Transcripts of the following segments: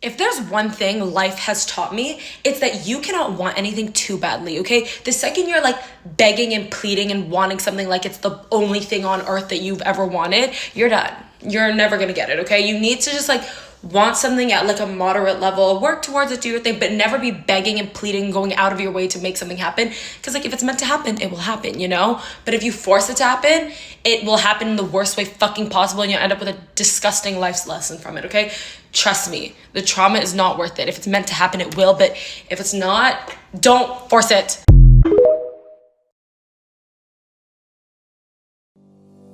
If there's one thing life has taught me, it's that you cannot want anything too badly, okay? The second you're like begging and pleading and wanting something like it's the only thing on earth that you've ever wanted, you're done. You're never gonna get it, okay? You need to just like want something at like a moderate level, work towards it, do your thing, but never be begging and pleading, going out of your way to make something happen. Because like if it's meant to happen, it will happen, you know? But if you force it to happen, it will happen in the worst way fucking possible, and you'll end up with a disgusting life's lesson from it, okay? Trust me, the trauma is not worth it. If it's meant to happen, it will, but if it's not, don't force it.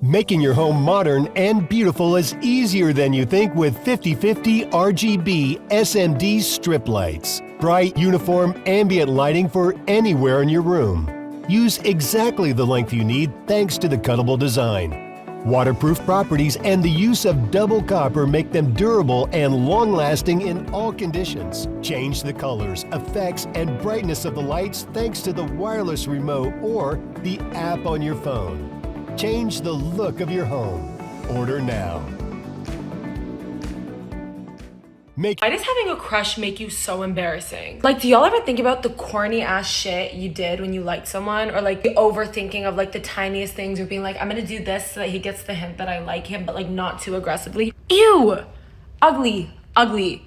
Making your home modern and beautiful is easier than you think with 50/50 RGB SMD strip lights. Bright, uniform, ambient lighting for anywhere in your room. Use exactly the length you need thanks to the cuttable design. Waterproof properties and the use of double copper make them durable and long-lasting in all conditions. Change the colors, effects, and brightness of the lights thanks to the wireless remote or the app on your phone. Change the look of your home. Order now. Why does having a crush make you so embarrassing? Like, do y'all ever think about the corny ass shit you did when you liked someone? Or like the overthinking of like the tiniest things, or being like, I'm gonna do this so that he gets the hint that I like him, but like not too aggressively. Ew! Ugly. Ugly.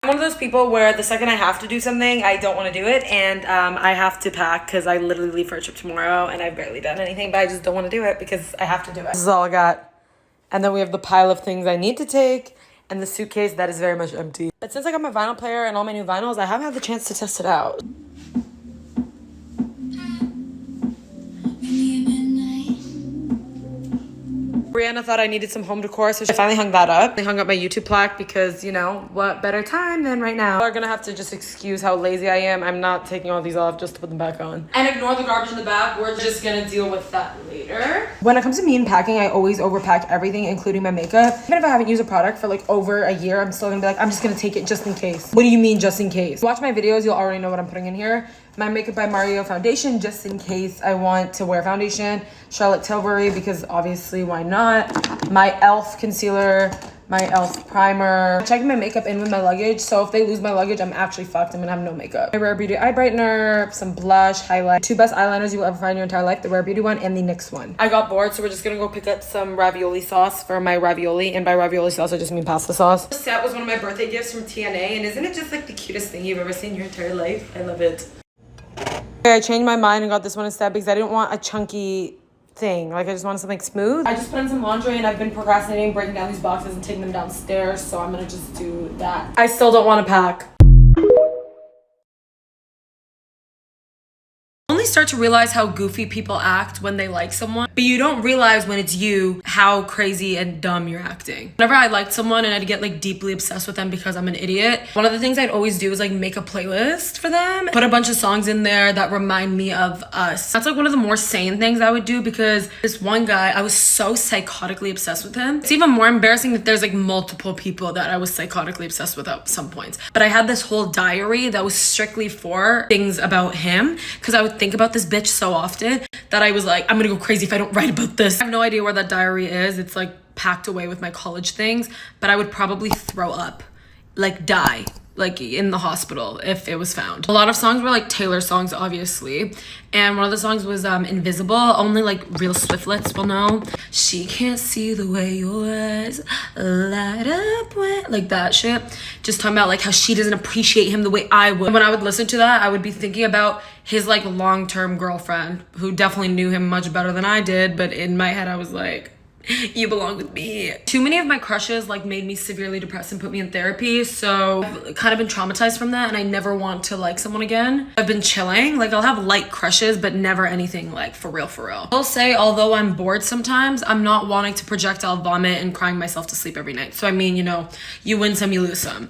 I'm one of those people where the second I have to do something, I don't want to do it, and I have to pack because I literally leave for a trip tomorrow and I've barely done anything, but I just don't want to do it because I have to do it. This is all I got. And then we have the pile of things I need to take and the suitcase that is very much empty. But since I got my vinyl player and all my new vinyls, I haven't had the chance to test it out. Brianna thought I needed some home decor, so I finally hung that up. I hung up my YouTube plaque because, you know, what better time than right now. You're gonna have to just excuse how lazy I am. I'm not taking all these off just to put them back on. And ignore the garbage in the back. We're just gonna deal with that later. When it comes to me and packing, I always overpack everything, including my makeup. Even if I haven't used a product for like over a year, I'm still gonna be like, I'm just gonna take it just in case. What do you mean just in case? Watch my videos, you'll already know what I'm putting in here. My Makeup by Mario foundation, just in case I want to wear foundation. Charlotte Tilbury, because obviously why not? My e.l.f. concealer, my e.l.f. primer. Checking my makeup in with my luggage, so if they lose my luggage, I'm actually fucked. I'm gonna have no makeup. My Rare Beauty eye brightener, some blush, highlight. Two best eyeliners you will ever find in your entire life, the Rare Beauty one and the NYX one. I got bored, so we're just gonna go pick up some ravioli sauce for my ravioli, and by ravioli sauce, I just mean pasta sauce. This set was one of my birthday gifts from TNA, and isn't it just like the cutest thing you've ever seen in your entire life? I love it. I changed my mind and got this one instead because I didn't want a chunky thing. Like, I just wanted something smooth. I just put in some laundry and I've been procrastinating breaking down these boxes and taking them downstairs, so I'm gonna just do that. I still don't want to pack. Only start to realize how goofy people act when they like someone, but you don't realize when it's you how crazy and dumb you're acting. Whenever I liked someone and I'd get like deeply obsessed with them because I'm an idiot, one of the things I'd always do is like make a playlist for them, put a bunch of songs in there that remind me of us. That's like one of the more sane things I would do, because this one guy, I was so psychotically obsessed with him. It's even more embarrassing that there's like multiple people that I was psychotically obsessed with at some points. But I had this whole diary that was strictly for things about him, because I would think about this bitch so often that I was like, I'm gonna go crazy if I don't write about this. I have no idea where that diary is. It's like packed away with my college things, but I would probably throw up, like die, like in the hospital if it was found. A lot of songs were like Taylor songs, obviously, and one of the songs was Invisible. Only like real Swiftlets will know. She can't see the way your eyes light up when, like that shit. Just talking about like how she doesn't appreciate him the way I would. When I would listen to that, I would be thinking about his like long-term girlfriend, who definitely knew him much better than I did, but in my head I was like, you belong with me. Too many of my crushes like made me severely depressed and put me in therapy, so I've kind of been traumatized from that, and I never want to like someone again. I've been chilling, like I'll have light crushes, but never anything like for real for real. I'll say, although I'm bored sometimes, I'm not wanting to projectile vomit and crying myself to sleep every night. So I mean, you know, you win some, you lose some.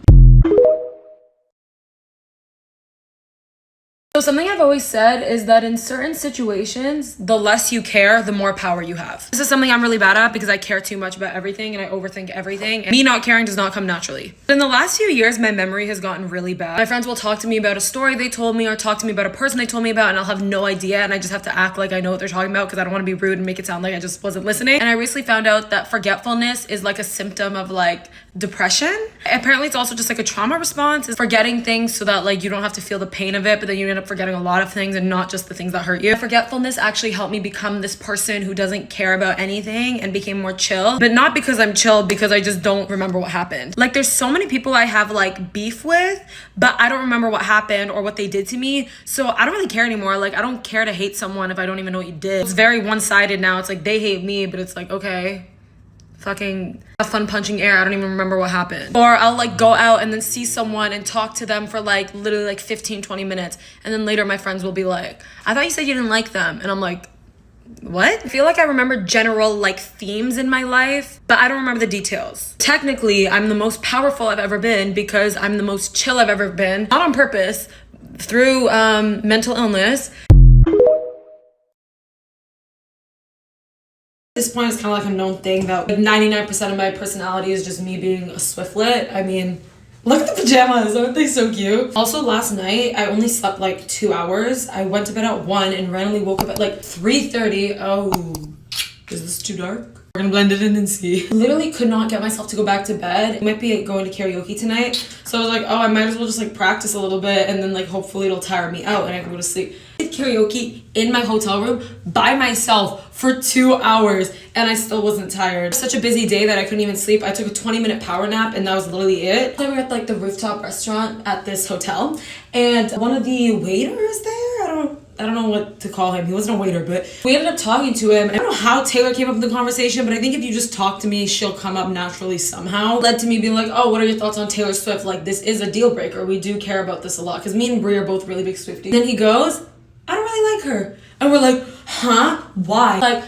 So something I've always said is that in certain situations, the less you care, the more power you have. This is something I'm really bad at because I care too much about everything and I overthink everything. And me not caring does not come naturally. But in the last few years, my memory has gotten really bad. My friends will talk to me about a story they told me or talk to me about a person they told me about and I'll have no idea and I just have to act like I know what they're talking about because I don't want to be rude and make it sound like I just wasn't listening. And I recently found out that forgetfulness is like a symptom of like depression. Apparently it's also just like a trauma response, is forgetting things so that like you don't have to feel the pain of it, but then you end up forgetting a lot of things and not just the things that hurt you. Forgetfulness actually helped me become this person who doesn't care about anything and became more chill, but not because I'm chill, because I just don't remember what happened. Like there's so many people I have like beef with, but I don't remember what happened or what they did to me, so I don't really care anymore. Like I don't care to hate someone if I don't even know what you did. It's very one-sided now. It's like they hate me, but it's like, okay, fucking have fun punching air. I don't even remember what happened. Or I'll like go out and then see someone and talk to them for like literally like 15-20 minutes, and then later my friends will be like, I thought you said you didn't like them, and I'm like, what? I feel like I remember general like themes in my life, but I don't remember the details. Technically, I'm the most powerful I've ever been because I'm the most chill I've ever been, not on purpose, through mental illness. At this point, it's kind of like a known thing that 99% of my personality is just me being a Swiftlet. I mean, look at the pajamas, aren't they so cute? Also, last night, I only slept like 2 hours. I went to bed at 1 and randomly woke up at like 3:30. Oh, is this too dark? We're gonna blend it in and see. Literally could not get myself to go back to bed. I might be going to karaoke tonight. So I was like, oh, I might as well just like practice a little bit and then like hopefully it'll tire me out and I can go to sleep. I did karaoke in my hotel room by myself for 2 hours and I still wasn't tired. Such a busy day that I couldn't even sleep. I took a 20-minute power nap and that was literally it. Then we were at like the rooftop restaurant at this hotel and one of the waiters there, I don't know what to call him. He wasn't a waiter, but we ended up talking to him. I don't know how Taylor came up with the conversation, but I think if you just talk to me, she'll come up naturally somehow. Led to me being like, oh, what are your thoughts on Taylor Swift? Like, this is a deal breaker. We do care about this a lot. Because me and Brie are both really big Swifties. Then he goes, I don't really like her. And we're like, huh? Why? Like,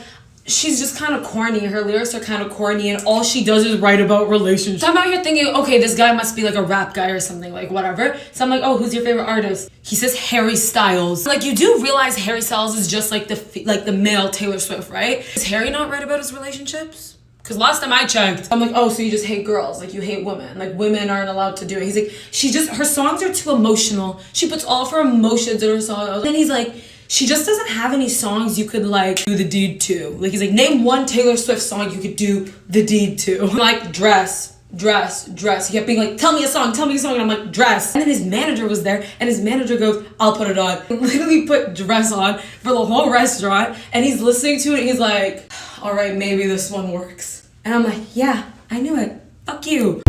she's just kind of corny. Her lyrics are kind of corny and all she does is write about relationships. So I'm out here thinking, okay, this guy must be like a rap guy or something, like whatever. So I'm like, oh, who's your favorite artist? He says Harry Styles. Like, you do realize Harry Styles is just like the male Taylor Swift, right? Does Harry not write about his relationships? Because last time I checked, I'm like, oh, so you just hate girls, like you hate women, like women aren't allowed to do it. He's like, her songs are too emotional. She puts all of her emotions in her songs. And he's like, she just doesn't have any songs you could like do the deed to. Like he's like, name one Taylor Swift song you could do the deed to. I'm like, dress. He kept being like, tell me a song. And I'm like, dress. And then his manager was there and his manager goes, I'll put it on. He literally put dress on for the whole restaurant and he's listening to it and he's like, all right, maybe this one works. And I'm like, yeah, I knew it. Fuck you.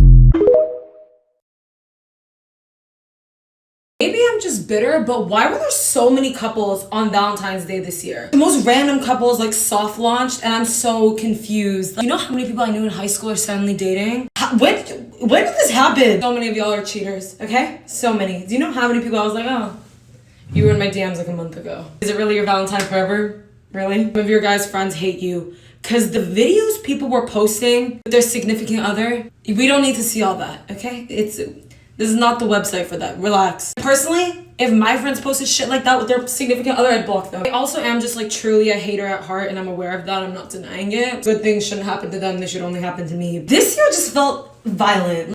Maybe I'm just bitter, but why were there so many couples on Valentine's Day this year? The most random couples like soft launched and I'm so confused. Like, you know how many people I knew in high school are suddenly dating? When did this happen? So many of y'all are cheaters, okay? So many. Do you know how many people I was like, oh, you were in my DMs like a month ago. Is it really your Valentine forever? Really? Some of your guys' friends hate you. Because the videos people were posting with their significant other, we don't need to see all that, okay? This is not the website for that. Relax. Personally, if my friends posted shit like that with their significant other, I'd block them. I also am just like truly a hater at heart and I'm aware of that. I'm not denying it. Good things shouldn't happen to them. They should only happen to me. This year just felt violent.